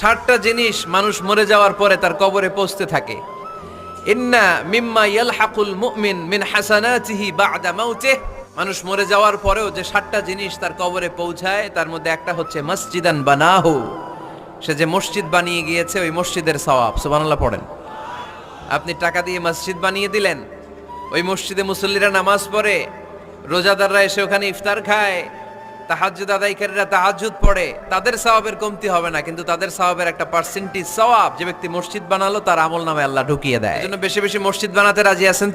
60টা জিনিস মানুষ মরে যাওয়ার পরে তার কবরে পৌঁছতে থাকে। ইন্না মিম্মা ইয়ালহাকুল মুমিন মিন হাসানাতিহি বা'দা মাউতিহি, মানুষ মরে যাওয়ার পরেও যে 60টা জিনিস তার কবরে পৌঁছায় তার মধ্যে একটা হচ্ছে মসজিদান বানাহু, সে যে মসজিদ বানিয়ে গিয়েছে ওই মসজিদের সওয়াব। সুবহানাল্লাহ পড়েন। আপনি টাকা দিয়ে মসজিদ বানিয়ে দিলেন, ওই মসজিদে মুসল্লিরা নামাজ পড়ে, রোজাদাররা এসে ওখানে ইফতার খায়, তাহাজ্জুদ আদায়কারীরা তাহাজ্জুদ পড়ে, তাদের সওয়াবের কমতি হবে না, কিন্তু তাদের সওয়াবের একটা পার্সেন্টেজ সওয়াব যে ব্যক্তি মসজিদ বানালো তার আমল নামে আল্লাহ ঢুকিয়ে দেয়। এজন্য বেশি বেশি মসজিদ বানাতে রাজি আছেন?